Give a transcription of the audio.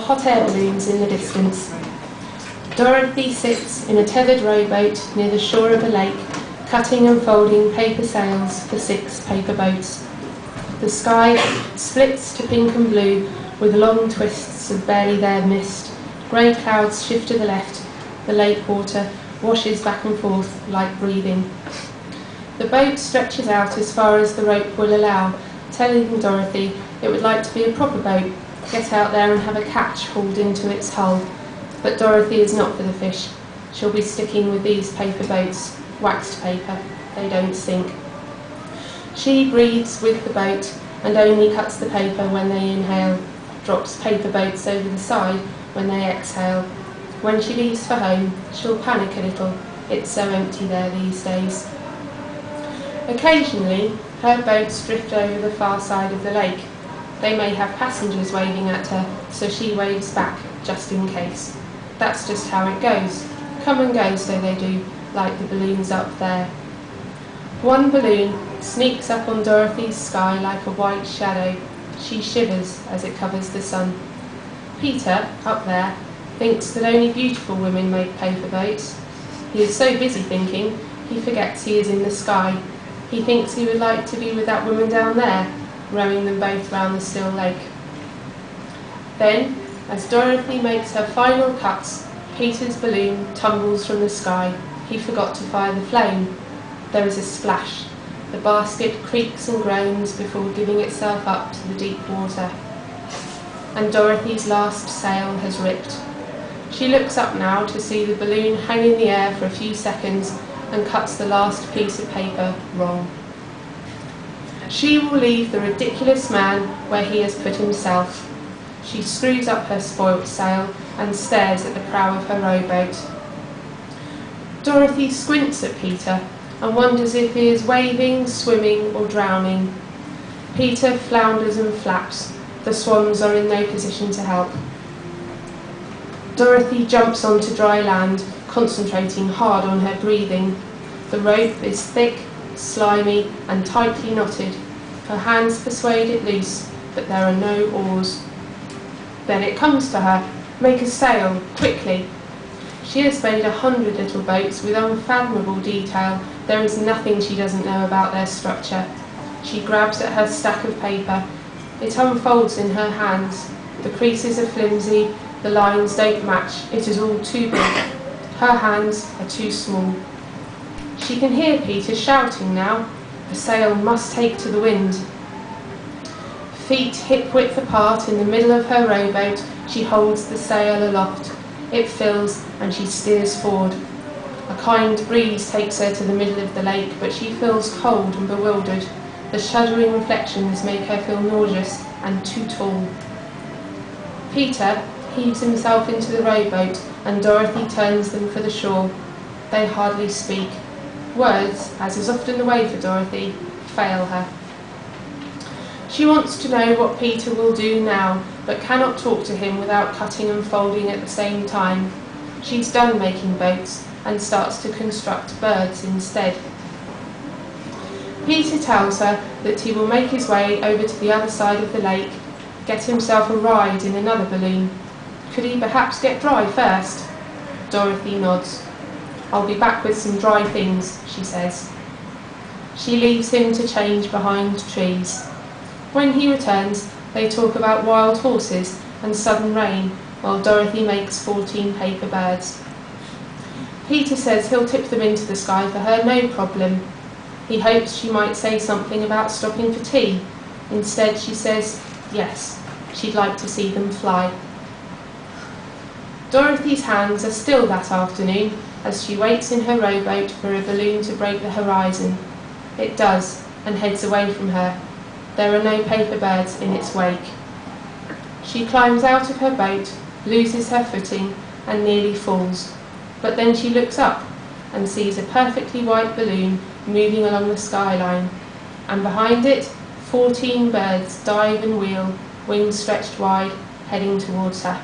hot air balloons in the distance. Dorothy sits in a tethered rowboat near the shore of a lake, cutting and folding paper sails for 6 paper boats. The sky splits to pink and blue with long twists of barely there mist. Grey clouds shift to the left. The lake water washes back and forth like breathing. The boat stretches out as far as the rope will allow, telling Dorothy it would like to be a proper boat, get out there and have a catch hauled into its hull. But Dorothy is not for the fish. She'll be sticking with these paper boats, waxed paper, they don't sink. She breathes with the boat and only cuts the paper when they inhale, drops paper boats over the side when they exhale. When she leaves for home, she'll panic a little. It's so empty there these days. Occasionally, her boats drift over the far side of the lake. They may have passengers waving at her, so she waves back, just in case. That's just how it goes. Come and go, so they do, like the balloons up there. One balloon sneaks up on Dorothy's sky like a white shadow. She shivers as it covers the sun. Peter, up there, thinks that only beautiful women make paper boats. He is so busy thinking, he forgets he is in the sky. He thinks he would like to be with that woman down there, rowing them both round the still lake. Then, as Dorothy makes her final cuts, Peter's balloon tumbles from the sky. He forgot to fire the flame. There is a splash. The basket creaks and groans before giving itself up to the deep water. And Dorothy's last sail has ripped. She looks up now to see the balloon hang in the air for a few seconds and cuts the last piece of paper wrong. She will leave the ridiculous man where he has put himself. She screws up her spoilt sail and stares at the prow of her rowboat. Dorothy squints at Peter and wonders if he is waving, swimming or drowning. Peter flounders and flaps. The swans are in no position to help. Dorothy jumps onto dry land, concentrating hard on her breathing. The rope is thick, slimy and tightly knotted. Her hands persuade it loose, but there are no oars. Then it comes to her. Make a sail, quickly. She has made 100 little boats with unfathomable detail. There is nothing she doesn't know about their structure. She grabs at her stack of paper. It unfolds in her hands. The creases are flimsy, the lines don't match. It is all too big. Her hands are too small. She can hear Peter shouting now. The sail must take to the wind. Feet hip-width apart in the middle of her rowboat, she holds the sail aloft. It fills and she steers forward. A kind breeze takes her to the middle of the lake, but she feels cold and bewildered. The shuddering reflections make her feel nauseous and too tall. Peter heaves himself into the rowboat and Dorothy turns them for the shore. They hardly speak. Words, as is often the way for Dorothy, fail her. She wants to know what Peter will do now, but cannot talk to him without cutting and folding at the same time. She's done making boats and starts to construct birds instead. Peter tells her that he will make his way over to the other side of the lake, get himself a ride in another balloon. Could he perhaps get dry first? Dorothy nods. I'll be back with some dry things, she says. She leaves him to change behind trees. When he returns, they talk about wild horses and sudden rain, while Dorothy makes 14 paper birds. Peter says he'll tip them into the sky for her, no problem. He hopes she might say something about stopping for tea. Instead, she says yes, she'd like to see them fly. Dorothy's hands are still that afternoon as she waits in her rowboat for a balloon to break the horizon. It does, and heads away from her. There are no paper birds in its wake. She climbs out of her boat, loses her footing, and nearly falls. But then she looks up and sees a perfectly white balloon moving along the skyline, and behind it, 14 birds dive and wheel, wings stretched wide, heading towards her.